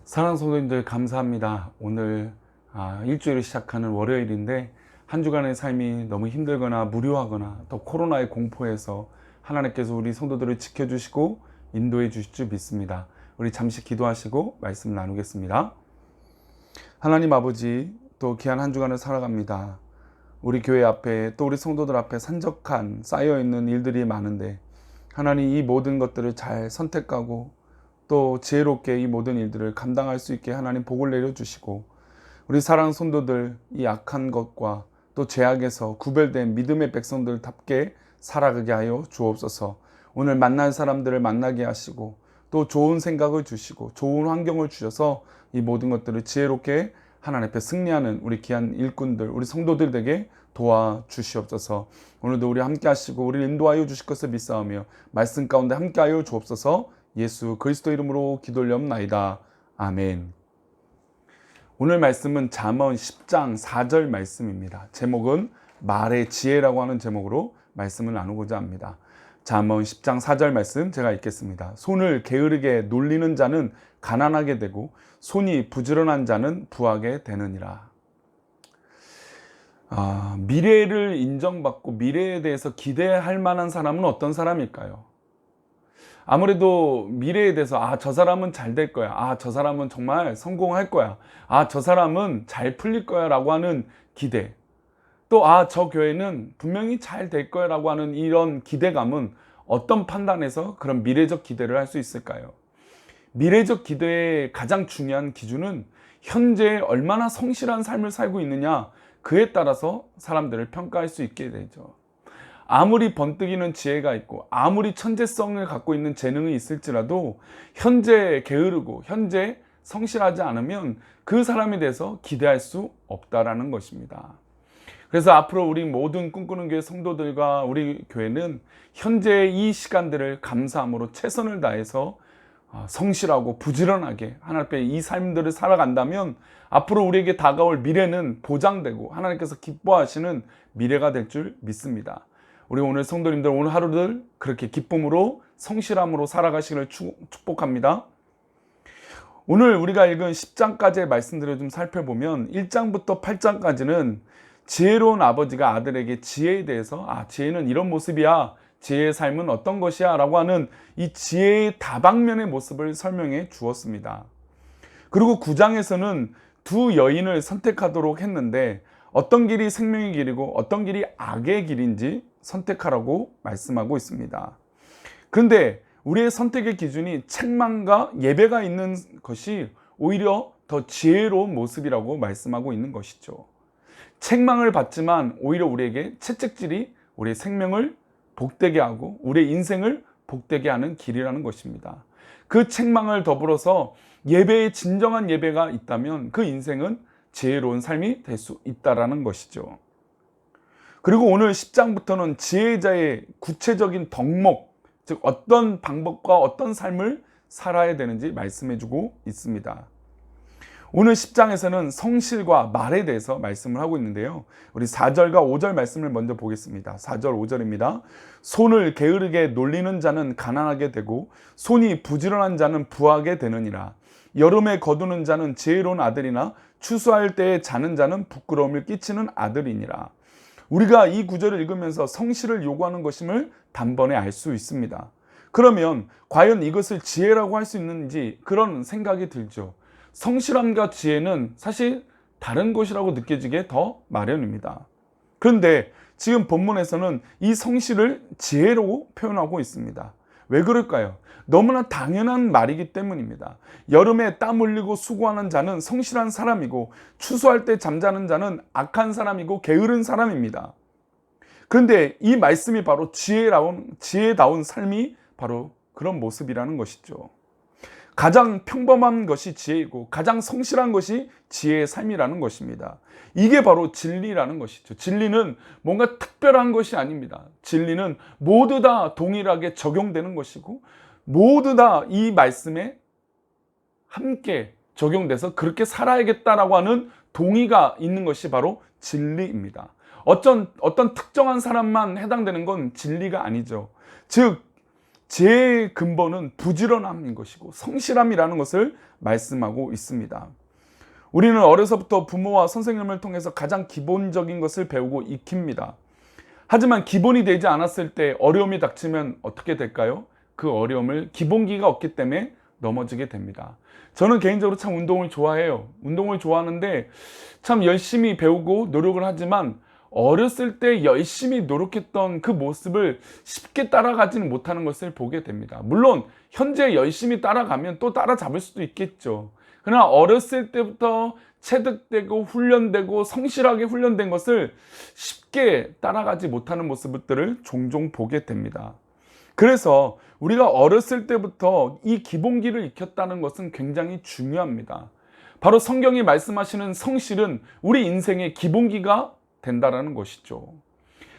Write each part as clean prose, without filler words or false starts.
사랑하는 성도님들 감사합니다. 오늘 일주일을 시작하는 월요일인데 한 주간의 삶이 너무 힘들거나 무료하거나 또 코로나의 공포에서 하나님께서 우리 성도들을 지켜주시고 인도해 주실 줄 믿습니다. 우리 잠시 기도하시고 말씀 나누겠습니다. 하나님 아버지, 또 귀한 한 주간을 살아갑니다. 우리 교회 앞에 또 우리 성도들 앞에 산적한 쌓여있는 일들이 많은데 하나님 이 모든 것들을 잘 선택하고 또 지혜롭게 이 모든 일들을 감당할 수 있게 하나님 복을 내려주시고 우리 사랑하는 성도들 이 악한 것과 또 죄악에서 구별된 믿음의 백성들답게 살아가게 하여 주옵소서. 오늘 만날 사람들을 만나게 하시고 또 좋은 생각을 주시고 좋은 환경을 주셔서 이 모든 것들을 지혜롭게 하나님 앞에 승리하는 우리 귀한 일꾼들 우리 성도들에게 도와주시옵소서. 오늘도 우리 함께 하시고 우리를 인도하여 주실 것을 믿사오며 말씀 가운데 함께 하여 주옵소서. 예수 그리스도 이름으로 기도올리옵나이다. 아멘. 오늘 말씀은 잠언 10장 4절 말씀입니다. 제목은 말의 지혜라고 하는 제목으로 말씀을 나누고자 합니다. 잠언 10장 4절 말씀 제가 읽겠습니다. 손을 게으르게 놀리는 자는 가난하게 되고 손이 부지런한 자는 부하게 되느니라. 미래를 인정받고 미래에 대해서 기대할 만한 사람은 어떤 사람일까요? 아무래도 미래에 대해서 저 사람은 잘 될 거야, 저 사람은 정말 성공할 거야, 저 사람은 잘 풀릴 거야 라고 하는 기대, 또 저 교회는 분명히 잘 될 거야 라고 하는 이런 기대감은 어떤 판단에서 그런 미래적 기대를 할 수 있을까요? 미래적 기대의 가장 중요한 기준은 현재 얼마나 성실한 삶을 살고 있느냐, 그에 따라서 사람들을 평가할 수 있게 되죠. 아무리 번뜩이는 지혜가 있고 아무리 천재성을 갖고 있는 재능이 있을지라도 현재 게으르고 현재 성실하지 않으면 그 사람에 대해서 기대할 수 없다라는 것입니다. 그래서 앞으로 우리 모든 꿈꾸는 교회 성도들과 우리 교회는 현재의 이 시간들을 감사함으로 최선을 다해서 성실하고 부지런하게 하나님 앞에 이 삶들을 살아간다면 앞으로 우리에게 다가올 미래는 보장되고 하나님께서 기뻐하시는 미래가 될 줄 믿습니다. 우리 오늘 성도님들 오늘 하루를 그렇게 기쁨으로 성실함으로 살아가시기를 축복합니다. 오늘 우리가 읽은 10장까지의 말씀들을 좀 살펴보면 1장부터 8장까지는 지혜로운 아버지가 아들에게 지혜에 대해서 지혜는 이런 모습이야, 지혜의 삶은 어떤 것이야 라고 하는 이 지혜의 다방면의 모습을 설명해 주었습니다. 그리고 9장에서는 두 여인을 선택하도록 했는데 어떤 길이 생명의 길이고 어떤 길이 악의 길인지 선택하라고 말씀하고 있습니다. 그런데 우리의 선택의 기준이 책망과 예배가 있는 것이 오히려 더 지혜로운 모습이라고 말씀하고 있는 것이죠. 책망을 받지만 오히려 우리에게 채찍질이 우리의 생명을 복되게 하고 우리의 인생을 복되게 하는 길이라는 것입니다. 그 책망을 더불어서 예배의 진정한 예배가 있다면 그 인생은 지혜로운 삶이 될 수 있다는 것이죠. 그리고 오늘 10장부터는 지혜자의 구체적인 덕목, 즉 어떤 방법과 어떤 삶을 살아야 되는지 말씀해주고 있습니다. 오늘 10장에서는 성실과 말에 대해서 말씀을 하고 있는데요. 우리 4절과 5절 말씀을 먼저 보겠습니다. 4절 5절입니다. 손을 게으르게 놀리는 자는 가난하게 되고 손이 부지런한 자는 부하게 되느니라. 여름에 거두는 자는 지혜로운 아들이나 추수할 때에 자는 자는 부끄러움을 끼치는 아들이니라. 우리가 이 구절을 읽으면서 성실을 요구하는 것임을 단번에 알 수 있습니다. 그러면 과연 이것을 지혜라고 할 수 있는지 그런 생각이 들죠. 성실함과 지혜는 사실 다른 것이라고 느껴지게 더 마련입니다. 그런데 지금 본문에서는 이 성실을 지혜로 표현하고 있습니다. 왜 그럴까요? 너무나 당연한 말이기 때문입니다. 여름에 땀 흘리고 수고하는 자는 성실한 사람이고 추수할 때 잠자는 자는 악한 사람이고 게으른 사람입니다. 그런데 이 말씀이 바로 지혜다운 삶이 바로 그런 모습이라는 것이죠. 가장 평범한 것이 지혜이고 가장 성실한 것이 지혜의 삶이라는 것입니다. 이게 바로 진리라는 것이죠. 진리는 뭔가 특별한 것이 아닙니다. 진리는 모두 다 동일하게 적용되는 것이고 모두 다 이 말씀에 함께 적용돼서 그렇게 살아야겠다라고 하는 동의가 있는 것이 바로 진리입니다. 어떤 특정한 사람만 해당되는 건 진리가 아니죠. 즉 제 근본은 부지런함인 것이고 성실함이라는 것을 말씀하고 있습니다. 우리는 어려서부터 부모와 선생님을 통해서 가장 기본적인 것을 배우고 익힙니다. 하지만 기본이 되지 않았을 때 어려움이 닥치면 어떻게 될까요? 그 어려움을 기본기가 없기 때문에 넘어지게 됩니다. 저는 개인적으로 참 운동을 좋아해요. 운동을 좋아하는데 참 열심히 배우고 노력을 하지만 어렸을 때 열심히 노력했던 그 모습을 쉽게 따라가지는 못하는 것을 보게 됩니다. 물론 현재 열심히 따라가면 또 따라잡을 수도 있겠죠. 그러나 어렸을 때부터 체득되고 훈련되고 성실하게 훈련된 것을 쉽게 따라가지 못하는 모습들을 종종 보게 됩니다. 그래서 우리가 어렸을 때부터 이 기본기를 익혔다는 것은 굉장히 중요합니다. 바로 성경이 말씀하시는 성실은 우리 인생의 기본기가 된다는 것이죠.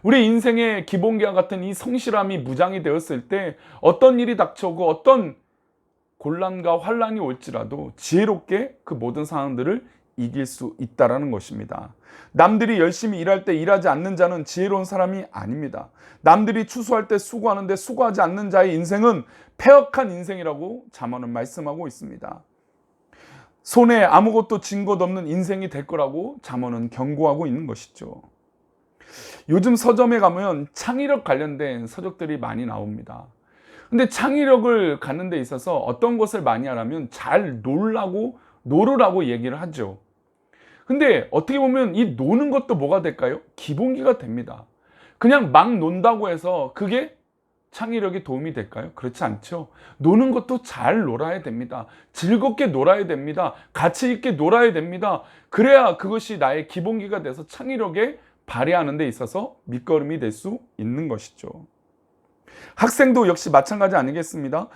우리 인생의 기본기와 같은 이 성실함이 무장이 되었을 때 어떤 일이 닥쳐오고 어떤 곤란과 환란이 올지라도 지혜롭게 그 모든 상황들을 이길 수 있다는 것입니다. 남들이 열심히 일할 때 일하지 않는 자는 지혜로운 사람이 아닙니다. 남들이 추수할 때 수고하는데 수고하지 않는 자의 인생은 패역한 인생이라고 잠언은 말씀하고 있습니다. 손에 아무것도 쥔 것 없는 인생이 될 거라고 잠언은 경고하고 있는 것이죠. 요즘 서점에 가면 창의력 관련된 서적들이 많이 나옵니다. 근데 창의력을 갖는 데 있어서 어떤 것을 많이 하라면 잘 놀으라고 얘기를 하죠. 근데 어떻게 보면 이 노는 것도 뭐가 될까요? 기본기가 됩니다. 그냥 막 논다고 해서 그게 창의력에 도움이 될까요? 그렇지 않죠. 노는 것도 잘 놀아야 됩니다. 즐겁게 놀아야 됩니다. 가치 있게 놀아야 됩니다. 그래야 그것이 나의 기본기가 돼서 창의력에 발휘하는 데 있어서 밑거름이 될 수 있는 것이죠. 학생도 역시 마찬가지 아니겠습니까?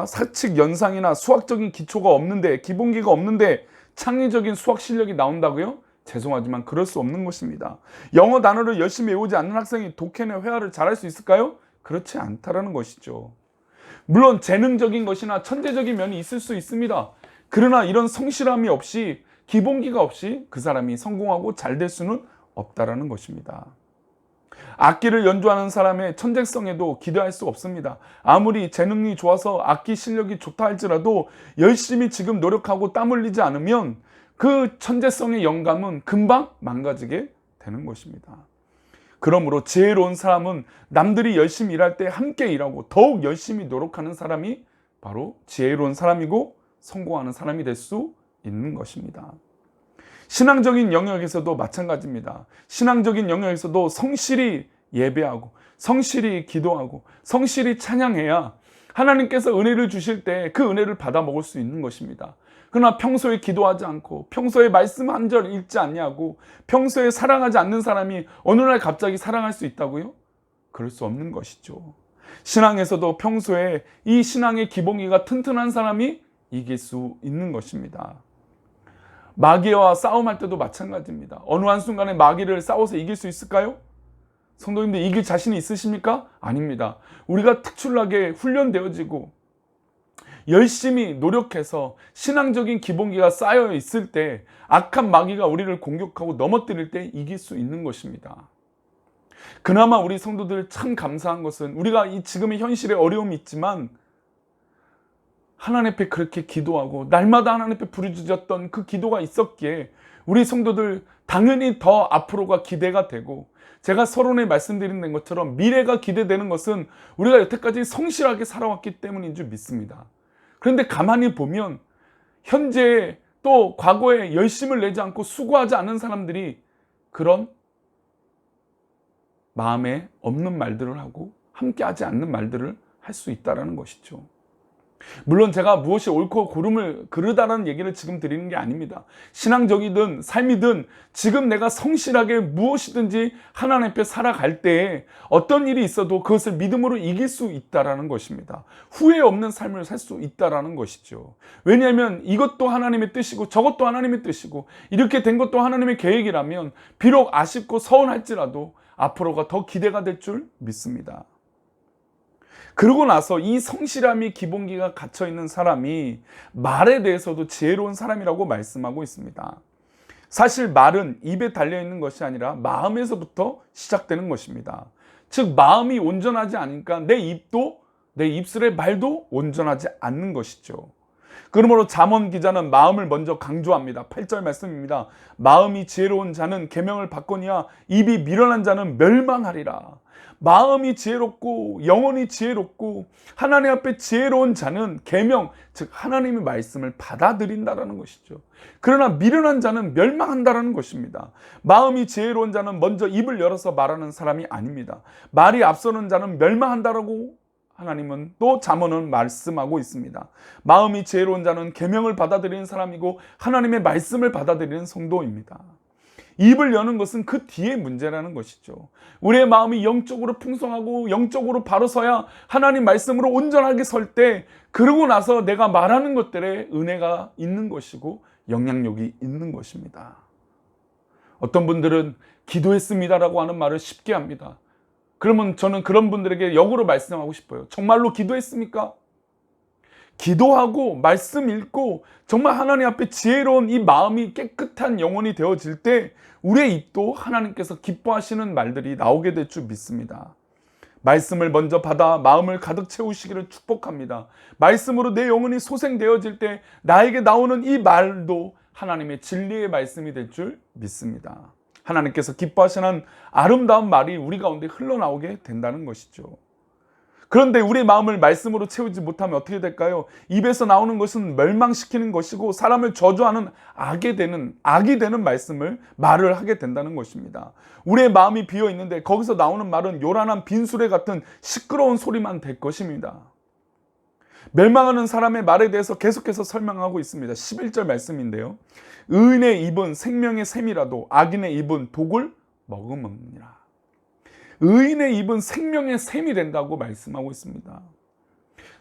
사칙 연상이나 수학적인 기초가 없는데, 기본기가 없는데 창의적인 수학 실력이 나온다고요? 죄송하지만 그럴 수 없는 것입니다. 영어 단어를 열심히 외우지 않는 학생이 독해나 회화를 잘할 수 있을까요? 그렇지 않다라는 것이죠. 물론 재능적인 것이나 천재적인 면이 있을 수 있습니다. 그러나 이런 성실함이 없이, 기본기가 없이 그 사람이 성공하고 잘 될 수는 없다라는 것입니다. 악기를 연주하는 사람의 천재성에도 기대할 수 없습니다. 아무리 재능이 좋아서 악기 실력이 좋다 할지라도 열심히 지금 노력하고 땀 흘리지 않으면 그 천재성의 영감은 금방 망가지게 되는 것입니다. 그러므로 지혜로운 사람은 남들이 열심히 일할 때 함께 일하고 더욱 열심히 노력하는 사람이 바로 지혜로운 사람이고 성공하는 사람이 될 수 있는 것입니다. 신앙적인 영역에서도 마찬가지입니다. 신앙적인 영역에서도 성실히 예배하고 성실히 기도하고 성실히 찬양해야 하나님께서 은혜를 주실 때 그 은혜를 받아 먹을 수 있는 것입니다. 그러나 평소에 기도하지 않고 평소에 말씀 한 절 읽지 않냐고, 평소에 사랑하지 않는 사람이 어느 날 갑자기 사랑할 수 있다고요? 그럴 수 없는 것이죠. 신앙에서도 평소에 이 신앙의 기본기가 튼튼한 사람이 이길 수 있는 것입니다. 마귀와 싸움할 때도 마찬가지입니다. 어느 한순간에 마귀를 싸워서 이길 수 있을까요? 성도님들, 이길 자신이 있으십니까? 아닙니다. 우리가 특출나게 훈련되어지고 열심히 노력해서 신앙적인 기본기가 쌓여 있을 때 악한 마귀가 우리를 공격하고 넘어뜨릴 때 이길 수 있는 것입니다. 그나마 우리 성도들 참 감사한 것은 우리가 이 지금의 현실에 어려움이 있지만 하나님 앞에 그렇게 기도하고 날마다 하나님 앞에 부르짖었던 그 기도가 있었기에 우리 성도들 당연히 더 앞으로가 기대가 되고, 제가 서론에 말씀드린 것처럼 미래가 기대되는 것은 우리가 여태까지 성실하게 살아왔기 때문인 줄 믿습니다. 그런데 가만히 보면 현재 또 과거에 열심을 내지 않고 수고하지 않은 사람들이 그런 마음에 없는 말들을 하고 함께하지 않는 말들을 할 수 있다는 것이죠. 물론 제가 무엇이 옳고 고름을 그르다라는 얘기를 지금 드리는 게 아닙니다. 신앙적이든 삶이든 지금 내가 성실하게 무엇이든지 하나님 앞에 살아갈 때에 어떤 일이 있어도 그것을 믿음으로 이길 수 있다는 것입니다. 후회 없는 삶을 살 수 있다는 것이죠. 왜냐하면 이것도 하나님의 뜻이고 저것도 하나님의 뜻이고 이렇게 된 것도 하나님의 계획이라면 비록 아쉽고 서운할지라도 앞으로가 더 기대가 될 줄 믿습니다. 그러고 나서 이 성실함이 기본기가 갇혀있는 사람이 말에 대해서도 지혜로운 사람이라고 말씀하고 있습니다. 사실 말은 입에 달려있는 것이 아니라 마음에서부터 시작되는 것입니다. 즉 마음이 온전하지 않으니까 내 입도, 내 입술의 말도 온전하지 않는 것이죠. 그러므로 잠언 기자는 마음을 먼저 강조합니다. 8절 말씀입니다. 마음이 지혜로운 자는 계명을 받거니와 입이 미련한 자는 멸망하리라. 마음이 지혜롭고 영혼이 지혜롭고 하나님 앞에 지혜로운 자는 계명, 즉 하나님의 말씀을 받아들인다라는 것이죠. 그러나 미련한 자는 멸망한다라는 것입니다. 마음이 지혜로운 자는 먼저 입을 열어서 말하는 사람이 아닙니다. 말이 앞서는 자는 멸망한다라고 하나님은 또 잠언은 말씀하고 있습니다. 마음이 지혜로운 자는 계명을 받아들이는 사람이고 하나님의 말씀을 받아들이는 성도입니다. 입을 여는 것은 그 뒤의 문제라는 것이죠. 우리의 마음이 영적으로 풍성하고 영적으로 바로 서야 하나님 말씀으로 온전하게 설 때, 그러고 나서 내가 말하는 것들에 은혜가 있는 것이고 영향력이 있는 것입니다. 어떤 분들은 기도했습니다라고 하는 말을 쉽게 합니다. 그러면 저는 그런 분들에게 역으로 말씀하고 싶어요. 정말로 기도했습니까? 기도하고 말씀 읽고 정말 하나님 앞에 지혜로운 이 마음이 깨끗한 영혼이 되어질 때 우리의 입도 하나님께서 기뻐하시는 말들이 나오게 될 줄 믿습니다. 말씀을 먼저 받아 마음을 가득 채우시기를 축복합니다. 말씀으로 내 영혼이 소생되어질 때 나에게 나오는 이 말도 하나님의 진리의 말씀이 될 줄 믿습니다. 하나님께서 기뻐하시는 아름다운 말이 우리 가운데 흘러나오게 된다는 것이죠. 그런데 우리 마음을 말씀으로 채우지 못하면 어떻게 될까요? 입에서 나오는 것은 멸망시키는 것이고 사람을 저주하는 악이 되는 말을 하게 된다는 것입니다. 우리의 마음이 비어 있는데 거기서 나오는 말은 요란한 빈수레 같은 시끄러운 소리만 될 것입니다. 멸망하는 사람의 말에 대해서 계속해서 설명하고 있습니다. 11절 말씀인데요. 의인의 입은 생명의 샘이라도 악인의 입은 독을 머금느니라. 의인의 입은 생명의 샘이 된다고 말씀하고 있습니다.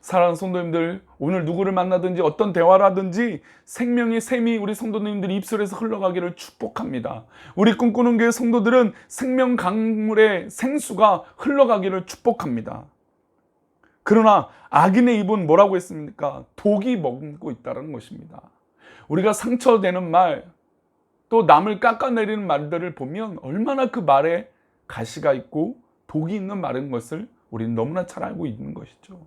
사랑하는 성도님들, 오늘 누구를 만나든지 어떤 대화를 하든지 생명의 샘이 우리 성도님들 입술에서 흘러가기를 축복합니다. 우리 꿈꾸는 교회 성도들은 생명 강물의 생수가 흘러가기를 축복합니다. 그러나 악인의 입은 뭐라고 했습니까? 독이 머금고 있다는 것입니다. 우리가 상처되는 말, 또 남을 깎아내리는 말들을 보면 얼마나 그 말에 가시가 있고 독이 있는 말인 것을 우리는 너무나 잘 알고 있는 것이죠.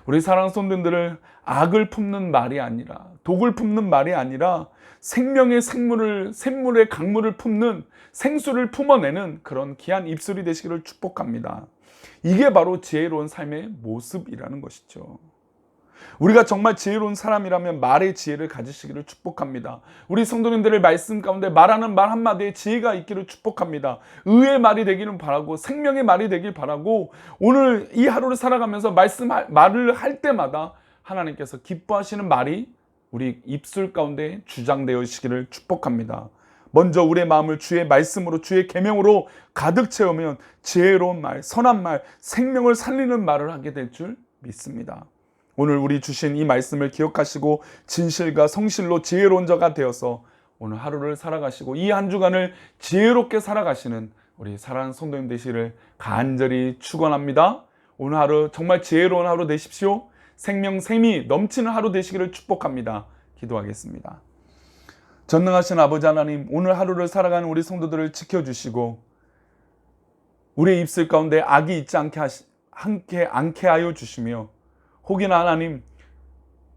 우리 사랑하는 성도님들을 악을 품는 말이 아니라, 독을 품는 말이 아니라 생명의 샘물의 강물을 품는 생수를 품어내는 그런 귀한 입술이 되시기를 축복합니다. 이게 바로 지혜로운 삶의 모습이라는 것이죠. 우리가 정말 지혜로운 사람이라면 말의 지혜를 가지시기를 축복합니다. 우리 성도님들의 말씀 가운데 말하는 말 한마디에 지혜가 있기를 축복합니다. 의의 말이 되기를 바라고 생명의 말이 되길 바라고 오늘 이 하루를 살아가면서 말을 할 때마다 하나님께서 기뻐하시는 말이 우리 입술 가운데 주장되어지기를 축복합니다. 먼저 우리의 마음을 주의 말씀으로 주의 계명으로 가득 채우면 지혜로운 말, 선한 말, 생명을 살리는 말을 하게 될 줄 믿습니다. 오늘 우리 주신 이 말씀을 기억하시고 진실과 성실로 지혜로운 자가 되어서 오늘 하루를 살아가시고 이 한 주간을 지혜롭게 살아가시는 우리 사랑하는 성도님 되시기를 간절히 축원합니다. 오늘 하루 정말 지혜로운 하루 되십시오. 생명샘이 넘치는 하루 되시기를 축복합니다. 기도하겠습니다. 전능하신 아버지 하나님, 오늘 하루를 살아가는 우리 성도들을 지켜주시고 우리의 입술 가운데 악이 있지 않게 하여 주시며 혹이나 하나님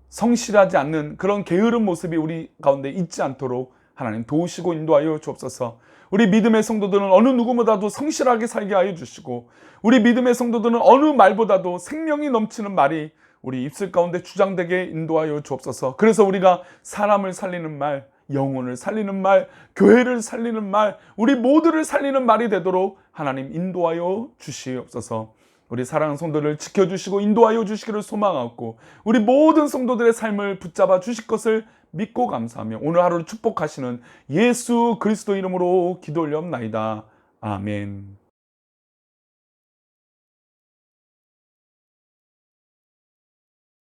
성실하지 않는 그런 게으른 모습이 우리 가운데 있지 않도록 하나님 도우시고 인도하여 주옵소서. 우리 믿음의 성도들은 어느 누구보다도 성실하게 살게 하여 주시고 우리 믿음의 성도들은 어느 말보다도 생명이 넘치는 말이 우리 입술 가운데 주장되게 인도하여 주옵소서. 그래서 우리가 사람을 살리는 말, 영혼을 살리는 말, 교회를 살리는 말, 우리 모두를 살리는 말이 되도록 하나님 인도하여 주시옵소서. 우리 사랑하는 성도들을 지켜주시고 인도하여 주시기를 소망하고 우리 모든 성도들의 삶을 붙잡아 주실 것을 믿고 감사하며 오늘 하루를 축복하시는 예수 그리스도 이름으로 기도 올려옵나이다. 아멘.